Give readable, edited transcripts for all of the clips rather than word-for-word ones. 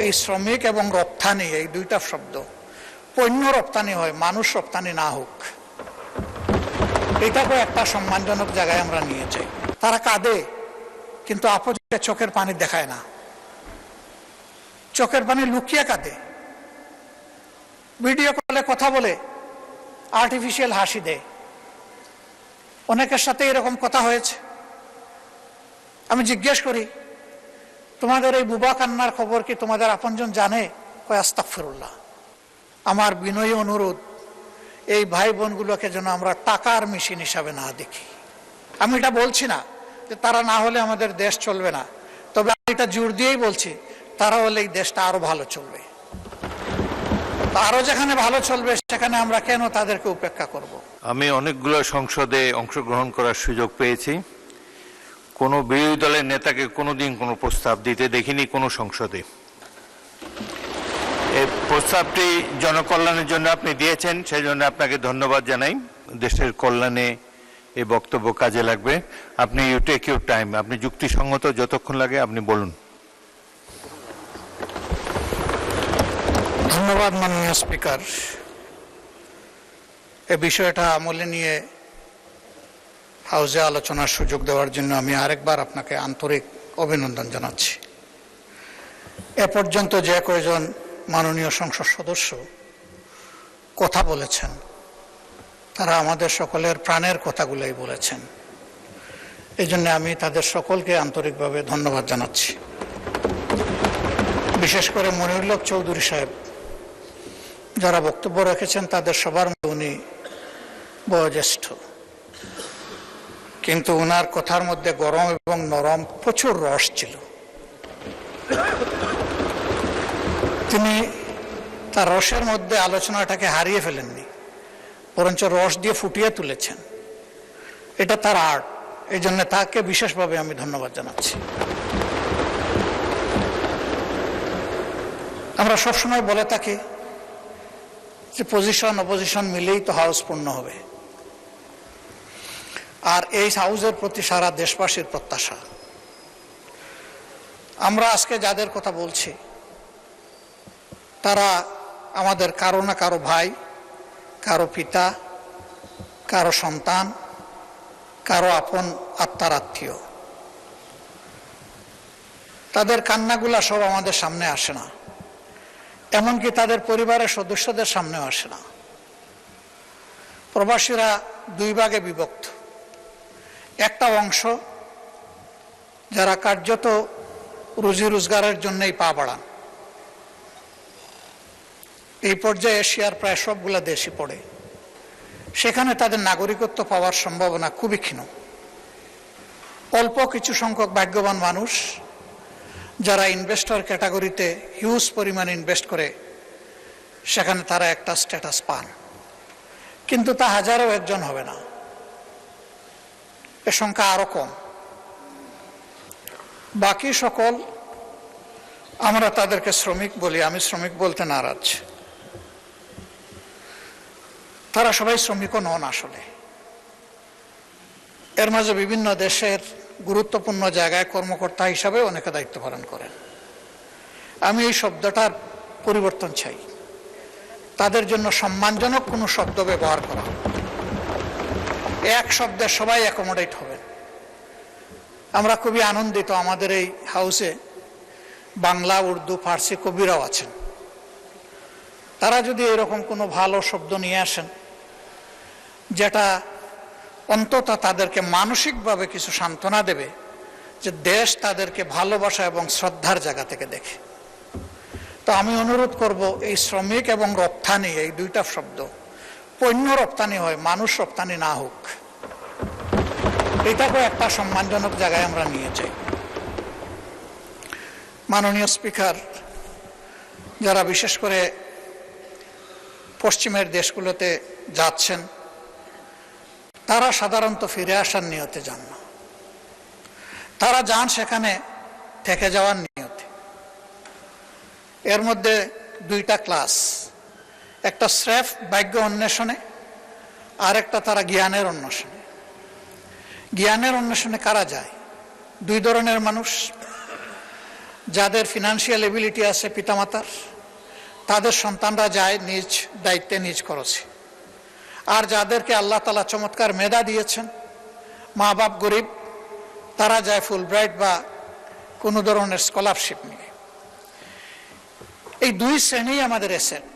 এই শ্রমিক এবং রপ্তানি এই দুইটা শব্দ পণ্য রপ্তানি হয়, মানুষ রপ্তানি না হোক, এটাকে একটা সম্মানজনক জায়গায় আমরা নিয়ে যাই। তারা কাঁদে কিন্তু অপোজিটে চোখের পানি দেখায় না, চোখের পানি লুকিয়ে কাঁদে, ভিডিও কলে কথা বলে, আর্টিফিশিয়াল হাসি দেয়। অনেকের সাথে এরকম কথা হয়েছে। আমি জিজ্ঞেস করি, তোমাদের এই বুবা কান্নার খবর কি তোমাদের আপনজন জানে? কয় আস্তাগফিরুল্লাহ। আমার বিনয়ী অনুরোধ, এই ভাই বোনগুলোকে যেন আমরা টাকার মেশিন হিসাবে না দেখি। আমি এটা বলছি না যে তারা না হলে আমাদের দেশ চলবে না, তবে আমি এটা জোর দিয়েই বলছি, তারা হলে এই দেশটা আরো ভালো চলবে। আরো যেখানে ভালো চলবে সেখানে আমরা কেন তাদেরকে উপেক্ষা করব? আমি অনেকগুলো সংসদে অংশগ্রহণ করার সুযোগ পেয়েছি। কোনো বিরোধী দলের নেতাকে কোনোদিন কোনো প্রস্তাব দিতে দেখিনি কোনো সংসদে। এই প্রস্তাবটি জনকল্যাণের জন্য আপনি দিয়েছেন, সেই জন্য আপনাকে ধন্যবাদ জানাই। দেশের কল্যাণে এই বক্তব্য কাজে লাগবে। আপনি ইউ টেক ইউর টাইম, আপনি যুক্তিসঙ্গত যতক্ষণ লাগে আপনি বলুন। ধন্যবাদ মাননীয় স্পিকার। এ বিষয়টা আমলে নিয়ে হাউজে আলোচনার সুযোগ দেওয়ার জন্য আমি আরেকবার আপনাকে আন্তরিক অভিনন্দন জানাচ্ছি। এ পর্যন্ত যে কয়েকজন মাননীয় সংসদ সদস্য কথা বলেছেন তারা আমাদের সকলের প্রাণের কথাগুলোই বলেছেন। এই জন্য আমি তাদের সকলকে আন্তরিকভাবে ধন্যবাদ জানাচ্ছি। বিশেষ করে মনিরুল হক চৌধুরী সাহেব যারা বক্তব্য রেখেছেন তাদের সবার উনি বয়োজ্যেষ্ঠ, কিন্তু ওনার কথার মধ্যে গরম এবং নরম প্রচুর রস ছিল। তিনি তার রসের মধ্যে আলোচনাটাকে হারিয়ে ফেলেননি, বরঞ্চ রস দিয়ে ফুটিয়ে তুলেছেন। এটা তার আর্ট, এই জন্য তাকে বিশেষভাবে আমি ধন্যবাদ জানাচ্ছি। আমরা সবসময় বলে থাকি যে পজিশন অপোজিশন মিলেই তো হাউস পূর্ণ হবে, আর এই হাউসের প্রতি সারা দেশবাসীর প্রত্যাশা। আমরা আজকে যাদের কথা বলছি তারা আমাদের কারো না কারো ভাই, কারো পিতা, কারো সন্তান, কারো আপন আত্মার আত্মীয়। তাদের কান্নাগুলা সব আমাদের সামনে আসে না, এমনকি তাদের পরিবারের সদস্যদের সামনেও আসে না। প্রবাসীরা দুই ভাগে বিভক্ত। একটা অংশ যারা কার্যত রুজি রোজগারের জন্যই পা বাড়ান, এই পর্যায়ে এশিয়ার প্রায় সবগুলা দেশই পড়ে, সেখানে তাদের নাগরিকত্ব পাওয়ার সম্ভাবনা খুবই ক্ষীণ। অল্প কিছু সংখ্যক ভাগ্যবান মানুষ যারা ইনভেস্টর ক্যাটাগরিতে হিউজ পরিমাণ ইনভেস্ট করে সেখানে তারা একটা স্ট্যাটাস পান, কিন্তু তা হাজারও একজন হবে না, এ সংখ্যা আরো কম। বাকি সকল আমরা তাদেরকে শ্রমিক বলি, আমি শ্রমিক বলতে নারাজ। তারা সবাই শ্রমিকও নন আসলে। এর মাঝে বিভিন্ন দেশের গুরুত্বপূর্ণ জায়গায় কর্মকর্তা হিসাবে অনেকে দায়িত্ব পালন করেন। আমি এই শব্দটার পরিবর্তন চাই, তাদের জন্য সম্মানজনক কোনো শব্দ ব্যবহার করা। এক শব্দে সবাই অ্যাকোমোডেট হবেন। আমরা খুবই আনন্দিত আমাদের এই হাউসে বাংলা, উর্দু, ফার্সি কবিরাও আছেন। তারা যদি এরকম কোনো ভালো শব্দ নিয়ে আসেন যেটা অন্তত তাদেরকে মানসিকভাবে কিছু সান্ত্বনা দেবে যে দেশ তাদেরকে ভালোবাসা এবং শ্রদ্ধার জায়গা থেকে দেখে, তো আমি অনুরোধ করব এই শ্রমিক এবং রপ্তানি এই দুইটা শব্দ পণ্য রপ্তানি হয়, মানুষ রপ্তানি না হোক, এটাকে একটা সম্মানজনক জায়গায় আমরা নিয়ে যাই। মাননীয় স্পিকার, যারা বিশেষ করে পশ্চিমের দেশগুলোতে যাচ্ছেন তারা সাধারণত ফিরে আসার নিয়তে যান না, তারা যান সেখানে থেকে যাওয়ার নিয়তে। এর মধ্যে দুইটা ক্লাস, একটা স্রেফ ভাগ্য অন্বেষণে আর একটা তারা জ্ঞানের অন্বেষণে। জ্ঞানের অন্বেষণে কারা যায়? দুই ধরনের মানুষ। যাদের ফিনান্সিয়াল এবিলিটি আছে পিতামাতার, তাদের সন্তানরা যায় নিজ দায়িত্বে নিজ খরচে। আর যাদেরকে আল্লাহ তাআলা চমৎকার মেধা দিয়েছেন, মা বাপ গরিব, তারা যায় ফুলব্রাইট বা কোনো ধরনের স্কলারশিপ নিয়ে। এই দুই শ্রেণী আমাদের অ্যাসেট।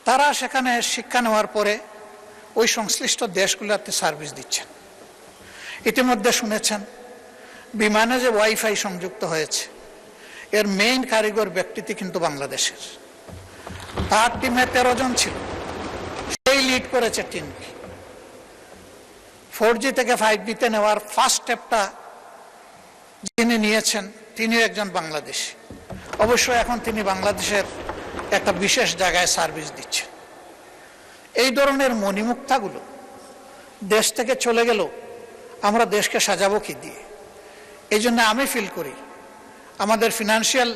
তারা সেখানে শিক্ষা নেওয়ার পরে ওই সংশ্লিষ্ট দেশগুলোতে সার্ভিস দিচ্ছেন। ইতিমধ্যে শুনেছেন বিমানে যে ওয়াইফাই সংযুক্ত হয়েছে, এর মেইন কারিগর ব্যক্তিটি কিন্তু বাংলাদেশের। তার টিমে 13 জন ছিল, সেই লিড করেছে টিমকে। 4G থেকে 5G-তে নেওয়ার ফার্স্ট স্টেপটা যিনি নিয়েছেন, তিনিও একজন বাংলাদেশী। অবশ্য এখন তিনি বাংলাদেশের একটা বিশেষ জায়গায় সার্ভিস দিচ্ছেন। এই ধরনের মণিমুক্তাগুলো দেশ থেকে চলে গেল, আমরা দেশকে সাজাবো কি দিয়ে? এই জন্য আমি ফিল করি আমাদের ফিনান্সিয়াল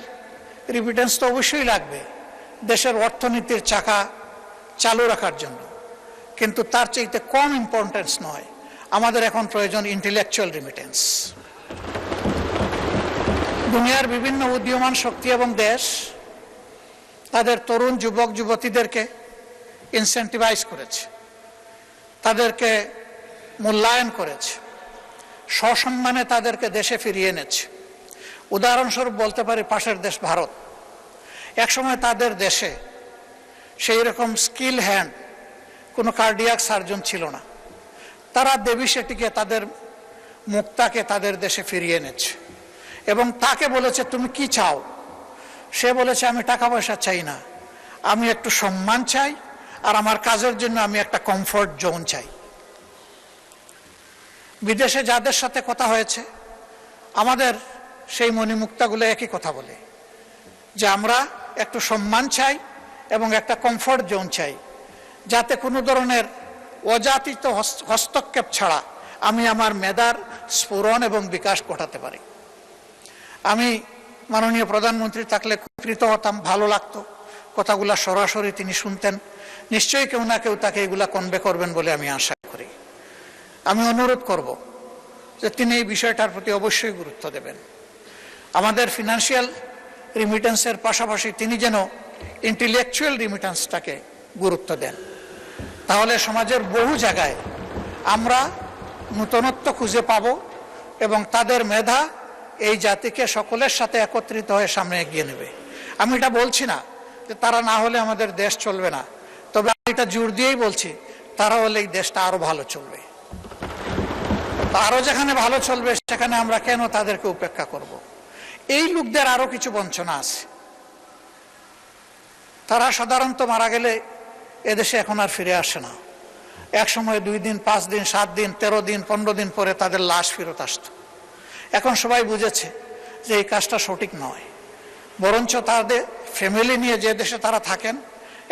রিমিটেন্স তো অবশ্যই লাগবে দেশের অর্থনীতির চাকা চালু রাখার জন্য, কিন্তু তার চাইতে কম ইম্পর্টেন্স নয়, আমাদের এখন প্রয়োজন ইন্টেলেকচুয়াল রিমিটেন্স। দুনিয়ার বিভিন্ন উদীয়মান শক্তি এবং দেশ তাদের তরুণ যুবক যুবতীদেরকে ইনসেন্টিভাইজ করেছে, তাদেরকে মূল্যায়ন করেছে, সসম্মানে তাদেরকে দেশে ফিরিয়ে এনেছে। উদাহরণস্বরূপ বলতে পারি পাশের দেশ ভারত। একসময় তাদের দেশে সেই রকম স্কিল হ্যান্ড কোনো কার্ডিয়াক সার্জন ছিল না। তারা দেবী শেট্টিকে, তাদের মুক্তাকে তাদের দেশে ফিরিয়ে এনেছে এবং তাকে বলেছে তুমি কি চাও? সে বলেছে আমি টাকা পয়সা চাই না, আমি একটু সম্মান চাই, আর আমার কাজের জন্য আমি একটা কমফোর্ট জোন চাই। বিদেশে যাদের সাথে কথা হয়েছে, আমাদের সেই মণিমুক্তাগুলো একই কথা বলে যে আমরা একটু সম্মান চাই এবং একটা কমফোর্ট জোন চাই, যাতে কোনো ধরনের অযাচিত হস্তক্ষেপ ছাড়া আমি আমার মেধার স্ফুরণ এবং বিকাশ ঘটাতে পারি। আমি মাননীয় প্রধানমন্ত্রী থাকলে কৃত হতাম, ভালো লাগতো কথাগুলা সরাসরি তিনি শুনতেন। নিশ্চয়ই কেউ না কেউ তাকে এগুলা কনভে করবেন বলে আমি আশা করি। আমি অনুরোধ করব যে তিনি এই বিষয়টার প্রতি অবশ্যই গুরুত্ব দেবেন। আমাদের ফিনান্সিয়াল রিমিটেন্সের পাশাপাশি তিনি যেন ইন্টেলেকচুয়াল রিমিটেন্সটাকে গুরুত্ব দেন। তাহলে সমাজের বহু জায়গায় আমরা নূতনত্ব খুঁজে পাব এবং তাদের মেধা এই জাতিকে সকলের সাথে একত্রিত হয়ে সামনে এগিয়ে নেবে। আমি এটা বলছি না যে তারা না হলে আমাদের দেশ চলবে না, তবে আমি এটা জোর দিয়েই বলছি তারা হলে এই দেশটা আরো ভালো চলবে। আরো যেখানে ভালো চলবে সেখানে আমরা কেন তাদেরকে উপেক্ষা করব? এই লোকদের আরো কিছু বঞ্চনা আছে। তারা সাধারণত মারা গেলে এদেশে এখন আর ফিরে আসে না। এক সময় 2 দিন, 5 দিন, 7 দিন, 13 দিন, 15 দিন পরে তাদের লাশ ফেরত আসতো। এখন সবাই বুঝেছে যে এই কাজটা সঠিক নয়, বরঞ্চ তাদের ফ্যামিলি নিয়ে যে দেশে তারা থাকেন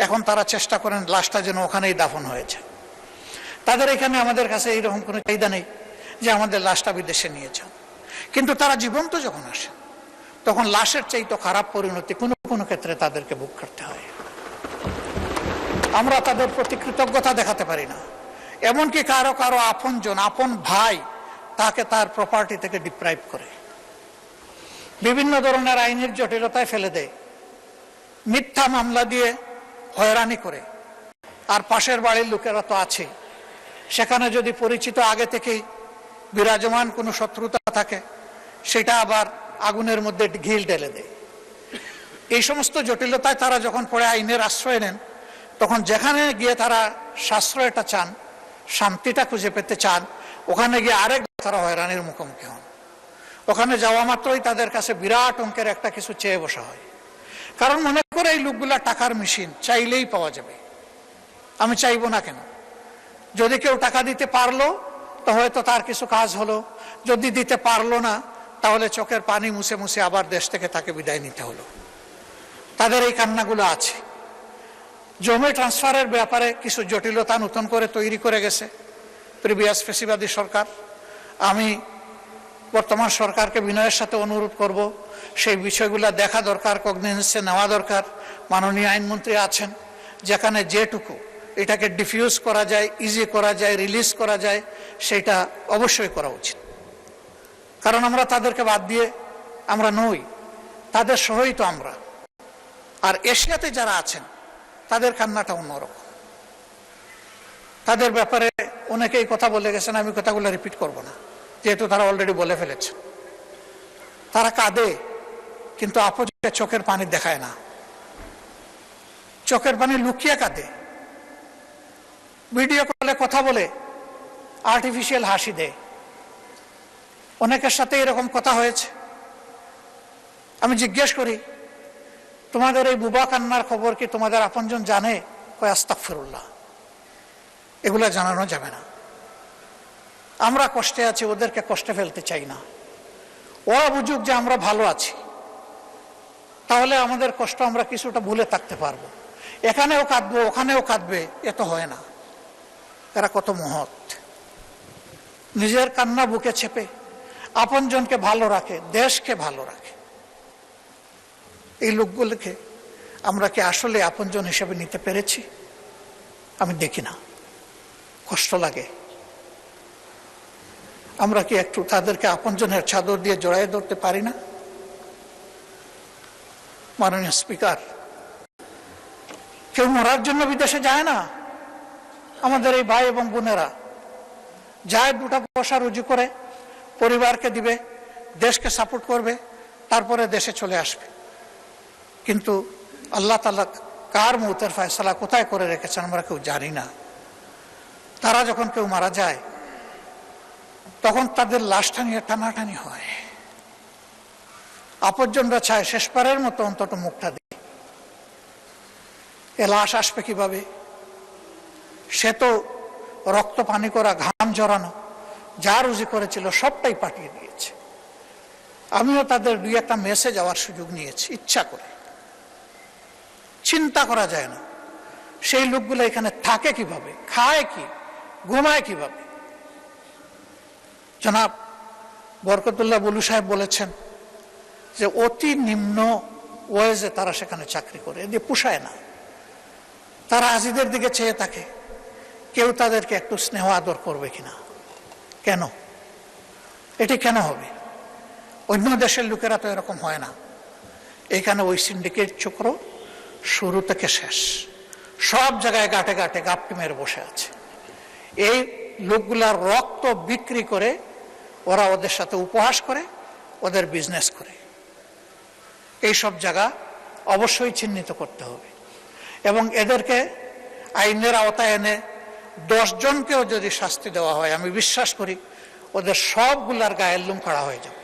এখন তারা চেষ্টা করেন লাশটা যেন ওখানেই দাফন হয়েছে। তাদের এখানে আমাদের কাছে এইরকম কোনো চাহিদা নেই যে আমাদের লাশটা বিদেশে নিয়ে যান, কিন্তু তারা জীবন্ত যখন আসে তখন লাশের চাইতে খারাপ পরিণতি কোনো কোনো ক্ষেত্রে তাদেরকে ভোগ করতে হয়। আমরা তাদের প্রতি কৃতজ্ঞতা দেখাতে পারি না, এমনকি কারো কারো আপনজন, আপন ভাই তাকে তার প্রপার্টি থেকে ডিপ্রাইভ করে, বিভিন্ন ধরনের আইনের জটিলতায় ফেলে দেয়, মিথ্যা মামলা দিয়ে হয়রানি করে। আর পাশের বাড়ির লোকেরা তো আছে, সেখানে যদি পরিচিত আগে থেকেই বিরাজমান কোনো শত্রুতা থাকে সেটা আবার আগুনের মধ্যে ঘিল ঢেলে দেয়। এই সমস্ত জটিলতায় তারা যখন পরে আইনের আশ্রয় নেন, তখন যেখানে গিয়ে তারা সাশ্রয়টা চান, শান্তিটা খুঁজে পেতে চান, ওখানে গিয়ে আরেক তারা হয়রানির মুখোমুখি হন। ওখানে যাওয়া মাত্রই তাদের কাছে বিরাট অঙ্কের একটা কিছু চেয়ে বসা হয়, কারণ মনে করে এই লোকগুলা টাকার মেশিন, চাইলেই পাওয়া যাবে। আমি চাইবো না কেন? যদি কেউ টাকা দিতে পারলো তো হয়তো তার কিছু কাজ হলো, যদি দিতে পারলো না তাহলে চোখের পানি মুছে মুছে আবার দেশ থেকে তাকে বিদায় নিতে হলো। তাদের এই কান্নাগুলো আছে। জমি ট্রান্সফারের ব্যাপারে কিছু জটিলতা নতুন করে তৈরি করে গেছে প্রিভিয়াস ফেসিবাদী সরকার। আমি বর্তমান সরকারকে বিনয়ের সাথে অনুরোধ করব, সেই বিষয়গুলো দেখা দরকার, কগনিজেন্সে নেওয়া দরকার। মাননীয় আইনমন্ত্রী আছেন, যেখানে যেটুকু এটাকে ডিফিউজ করা যায়, ইজি করা যায়, রিলিজ করা যায়, সেটা অবশ্যই করা উচিত। কারণ আমরা তাদেরকে বাদ দিয়ে আমরা নই, তাদের সহই তো আমরা। আর এশিয়াতে যারা আছেন তাদের কান্নাটা অন্যরকম। তাদের ব্যাপারে অনেকেই কথা বলে গেছেন, আমি কথাগুলো রিপিট করব না, যেহেতু তারা অলরেডি বলে ফেলেছে। তারা কাঁদে, কিন্তু আপজকে চোখের পানি দেখায় না, চোখের পানি লুকিয়ে কাঁদে। ভিডিও কলে কথা বলে আর্টিফিশিয়াল হাসি দেয়। অনেকের সাথে এরকম কথা হয়েছে। আমি জিজ্ঞেস করি, তোমাদের এই বুবা কান্নার খবর কি তোমাদের আপনজন জানে? কয় আস্তাগফিরুল্লাহ, এগুলা জানানো যাবে না। আমরা কষ্টে আছি, ওদেরকে কষ্টে ফেলতে চাই না। ওরা বুঝুক যে আমরা ভালো আছি, তাহলে আমাদের কষ্ট আমরা কিছুটা ভুলে থাকতে পারবো। এখানেও কাঁদবো, ওখানেও কাঁদবে, এ তো হয় না। এরা কত মহৎ, নিজের কান্না বুকে চেপে আপনজনকে ভালো রাখে, দেশকে ভালো রাখে। এই লোকগুলোকে আমরা কি আসলে আপনজন হিসেবে নিতে পেরেছি? আমি দেখি না, কষ্ট লাগে। আমরা কি একটু তাদেরকে আপনজনের চাদর দিয়ে জড়াই ধরতে পারি না? মাননীয় স্পিকার, কেউ মরার জন্য বিদেশে যায় না। আমাদের এই ভাই এবং বোনেরা যায়, দুটা পয়সা রুজি করে পরিবারকে দিবে, দেশকে সাপোর্ট করবে, তারপরে দেশে চলে আসবে। কিন্তু আল্লাহ তাআলা কার মৌতের ফয়সালা কোথায় করে রেখেছেন আমরা কেউ জানি না। তারা যখন কেউ মারা যায়, তখন তাদের লাশটা নিয়ে টানাটানি হয়। আপনজনরা চায় শেষবারের মতো অন্তত মুখটা দিই। এ লাশ আসবে কিভাবে? সে তো রক্ত পানি করা, ঘাম জড়ানো, যা রুজি করেছিল সবটাই পাঠিয়ে দিয়েছে। আমিও তাদের দুই একটা মেসে যাওয়ার সুযোগ নিয়েছি ইচ্ছা করে। চিন্তা করা যায় না সেই লোকগুলো এখানে থাকে কিভাবে, খায় কি, ঘুমায় কিভাবে। জনাব বরকতুল্লাহ বুলু সাহেব বলেছেন যে অতি নিম্ন ওয়েজে তারা সেখানে চাকরি করে, এদিকে পোষায় না। তারা আজিদের দিকে চেয়ে থাকে, কেউ তাদেরকে একটু স্নেহ আদর করবে কিনা। কেন? এটি কেন হবে? অন্য দেশের লোকেরা তো এরকম হয় না। এখানে ওই সিন্ডিকেট চক্র শুরু থেকে শেষ, সব জায়গায় গাটে গাটে গাপটি মেরে বসে আছে। এই লোকগুলার রক্ত বিক্রি করে ওরা ওদের সাথে উপহাস করে, ওদের বিজনেস করে। এই সব জায়গা অবশ্যই চিহ্নিত করতে হবে এবং এদেরকে আইনের আওতায় এনে 10 জনকেও যদি শাস্তি দেওয়া হয়, আমি বিশ্বাস করি ওদের সবগুলার গায়ের লোম কাড়া হয়ে যাবে।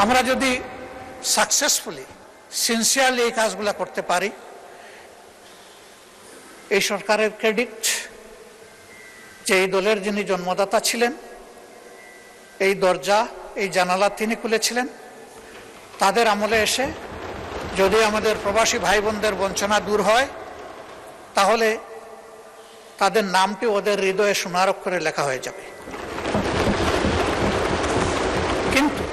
আমরা যদি সাকসেসফুলি সিনসিয়ারলি এই কাজগুলো করতে পারি, এই সরকারের ক্রেডিট যে এই দলের যিনি জন্মদাতা ছিলেন, এই দরজা, এই জানালা তিনি খুলেছিলেন। তাদের আমলে এসে যদি আমাদের প্রবাসী ভাই বোনদের বঞ্চনা দূর হয়, তাহলে তাদের নামটি ওদের হৃদয়ে সোনার অক্ষরে লেখা হয়ে যাবে। কিন্তু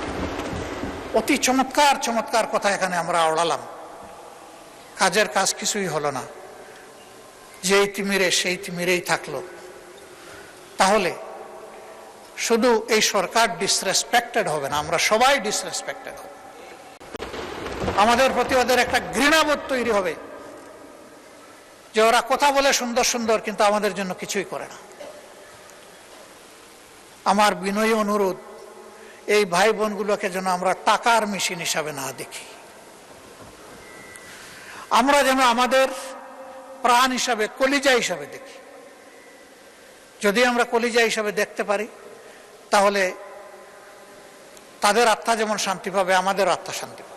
অতি চমৎকার চমৎকার কথা এখানে আমরা ওড়ালাম, কাজের কাজ কিছুই হলো না। যেই তিমিরে সেই তিমিরেই থাকলো। তাহলে শুধু এই সরকার ডিসরেসপেক্টেড হবে না, আমরা সবাই ডিসরেসপেক্টেড হব। আমাদের প্রতি ওদের একটা ঘৃণাবোধ তৈরি হবে যে ওরা কথা বলে সুন্দর সুন্দর, কিন্তু আমাদের জন্য কিছুই করে না। আমার বিনয়ী অনুরোধ, এই ভাই বোনগুলোকে যেন আমরা টাকার মেশিন হিসাবে না দেখি। আমরা যেন আমাদের প্রাণ হিসাবে, কলিজা হিসাবে দেখি। যদি আমরা কলিজা হিসাবে দেখতে পারি, তাহলে তাদের আত্মা যেমন শান্তি পাবে, আমাদের আত্মা শান্তি পাবে।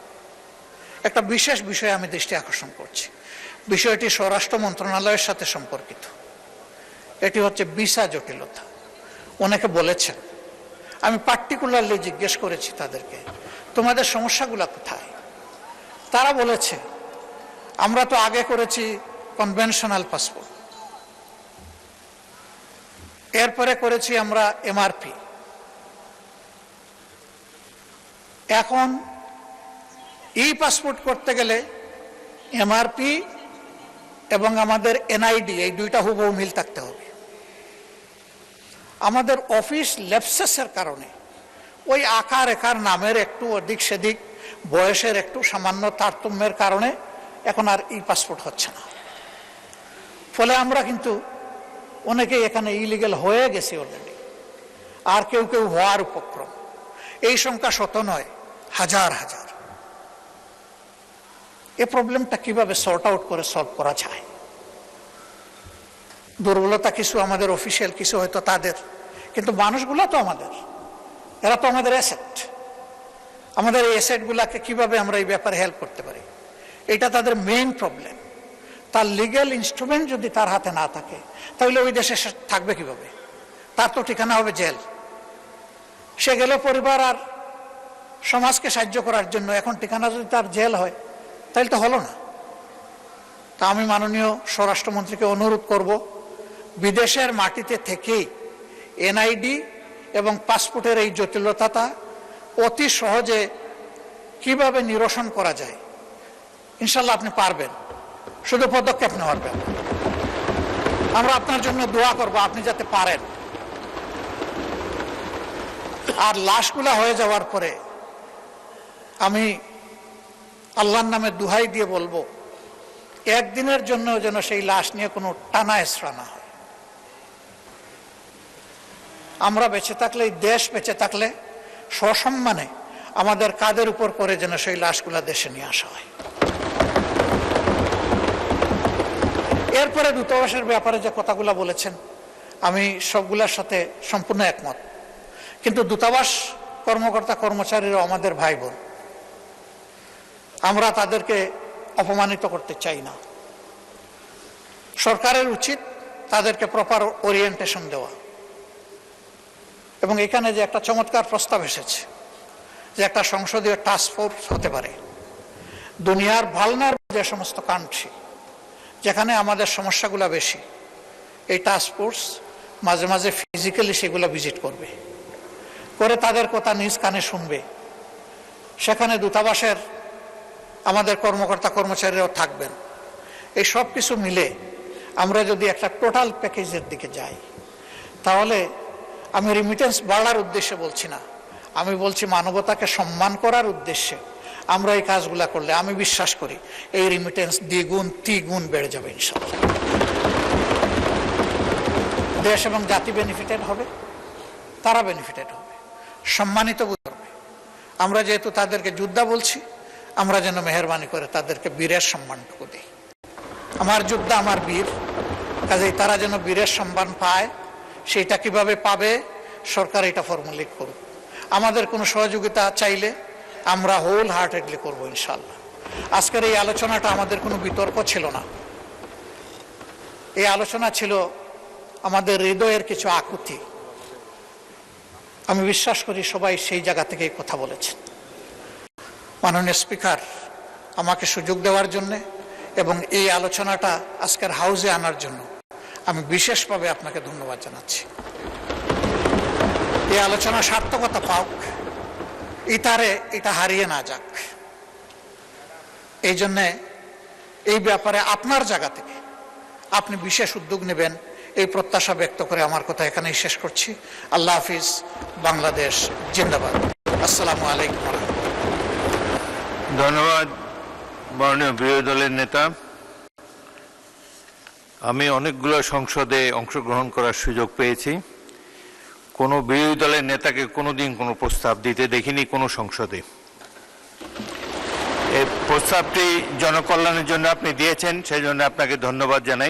একটা বিশেষ বিষয়ে আমি দৃষ্টি আকর্ষণ করছি। বিষয়টি স্বরাষ্ট্র মন্ত্রণালয়ের সাথে সম্পর্কিত। এটি হচ্ছে ভিসা জটিলতা। অনেকে বলেছেন, আমি পার্টিকুলারলি জিজ্ঞেস করেছি তাদেরকে, তোমাদের সমস্যাগুলো কোথায়? তারা বলেছে, আমরা তো আগে করেছি কনভেনশনাল পাসপোর্ট, এরপরে করেছি আমরা এমআরপি, এখন ই পাসপোর্ট করতে গেলে এমআরপি এবং আমাদের এনআইডি, এই দুইটা হুবহু মিল থাকতে হবে। আমাদের অফিস ল্যাপসেসের কারণে ওই আকার একার নামের একটু অধিক সেদিক, বয়সের একটু সামান্য তারতম্যের কারণে এখন আর ই পাসপোর্ট হচ্ছে না। ফলে আমরা কিন্তু অনেকেই এখানে ইলিগেল হয়ে গেছি অলরেডি, আর কেউ কেউ হওয়ার উপক্রম। এই সংখ্যা শত নয়, হাজার হাজার। এ প্রবলেমটা কিভাবে সর্ট আউট করে সলভ করা যায়? দুর্বলতা কিছু আমাদের অফিসিয়াল, কিছু হয়তো তাদের, কিন্তু মানুষগুলো তো আমাদের, এরা তো আমাদের অ্যাসেট। আমাদের এই অ্যাসেটগুলাকে কিভাবে আমরা এই ব্যাপারে হেল্প করতে পারি, এটা তাদের মেইন প্রবলেম। তার লিগ্যাল ইনস্ট্রুমেন্ট যদি তার হাতে না থাকে, তাহলে ওই দেশে সে থাকবে কিভাবে? তার তো ঠিকানা হবে জেল। সে গেলে পরিবার আর সমাজকে সাহায্য করার জন্য, এখন ঠিকানা যদি তার জেল হয় তাহলে তো হলো না। তা আমি মাননীয় স্বরাষ্ট্রমন্ত্রীকে অনুরোধ করব, বিদেশের মাটিতে থেকেই এনআইডি এবং পাসপোর্টের এই জটিলতাটা অতি সহজে কিভাবে নিরসন করা যায়, ইনশাল্লাহ আপনি পারবেন, শুধু পদক্ষেপ নেওয়ার ব্যাপার। আমরা আপনার জন্য দোয়া করব, আপনি যাতে পারেন। আর লাশগুলা হয়ে যাওয়ার পরে আমি আল্লাহর নামে দুহাই দিয়ে বলবো, একদিনের জন্য যেন সেই লাশ নিয়ে কোনো টানা হেঁচড়া না হয়। আমরা বেঁচে থাকলে, এই দেশ বেঁচে থাকলে সসম্মানে আমাদের কাঁধের উপর করে যেন সেই লাশগুলা দেশে নিয়ে আসা হয়। এরপরে দূতাবাসের ব্যাপারে যে কথাগুলো বলেছেন, আমি সবগুলোর সাথে সম্পূর্ণ একমত। কিন্তু দূতাবাস কর্মকর্তা কর্মচারীরা আমাদের ভাই বোন, আমরা তাদেরকে অপমানিত করতে চাই না। সরকারের উচিত তাদেরকে প্রপার ওরিয়েন্টেশন দেওয়া। এবং এখানে যে একটা চমৎকার প্রস্তাব এসেছে যে একটা সংসদীয় টাস্ক ফোর্স হতে পারে, দুনিয়ার ভালনারেবল যে সমস্ত কান্ট্রি যেখানে আমাদের সমস্যাগুলো বেশি, এই টাস্ক ফোর্স মাঝে মাঝে ফিজিক্যালি সেগুলো ভিজিট করবে, করে তাদের কথা নিজ কানে শুনবে। সেখানে দূতাবাসের আমাদের কর্মকর্তা কর্মচারীরাও থাকবেন। এই সব কিছু মিলে আমরা যদি একটা টোটাল প্যাকেজের দিকে যাই, তাহলে আমি রিমিটেন্স বাড়ার উদ্দেশ্যে বলছি না, আমি বলছি মানবতাকে সম্মান করার উদ্দেশ্যে আমরা এই কাজগুলা করলে আমি বিশ্বাস করি এই রিমিটেন্স দ্বিগুণ তিগুণ বেড়ে যাবে ইনশাআল্লাহ। দেশ এবং জাতি বেনিফিটেড হবে, তারা বেনিফিটেড হবে, সম্মানিত বোধ হবে। আমরা যেহেতু তাদেরকে যোদ্ধা বলছি, আমরা যেন মেহরবানি করে তাদেরকে বীরের সম্মানটুকু দিই। আমার যোদ্ধা আমার বীর, কাজেই তারা যেন বীরের সম্মান পায়। সেইটা কিভাবে পাবে, সরকার এটা ফর্মুলেট করুক। আমাদের কোনো সহযোগিতা চাইলে আমরা হোল হার্টেডলি করবো ইনশাল্লাহ। আজকের এই আলোচনাটা আমাদের কোনো বিতর্ক ছিল না, এই আলোচনা ছিল আমাদের হৃদয়ের কিছু আকুতি। আমি বিশ্বাস করি সবাই সেই জায়গা থেকেই কথা বলেছেন। মাননীয় স্পিকার আমাকে সুযোগ দেওয়ার জন্যে এবং এই আলোচনাটা আজকের হাউসে আনার জন্য আমি বিশেষভাবে আপনাকে ধন্যবাদ জানাচ্ছি। এই আলোচনা সার্থকতা পাওক, ইতারে এটা হারিয়ে না যাক, এই জন্যে এই ব্যাপারে আপনার জায়গা থেকে আপনি বিশেষ উদ্যোগ নেবেন, এই প্রত্যাশা ব্যক্ত করে আমার কথা এখানেই শেষ করছি। আল্লাহ হাফিজ, বাংলাদেশ জিন্দাবাদ। আসসালামু আলাইকুম। ধন্যবাদ মাননীয় বিরোধী দলের নেতা। আমি অনেকগুলো সংসদে অংশগ্রহণ করার সুযোগ পেয়েছি, কোনো বিরোধী দলের নেতাকে কোনোদিন কোনো প্রস্তাব দিতে দেখিনি কোনো সংসদে। এই প্রস্তাবটি জনকল্যাণের জন্য আপনি দিয়েছেন, সেই জন্য আপনাকে ধন্যবাদ জানাই।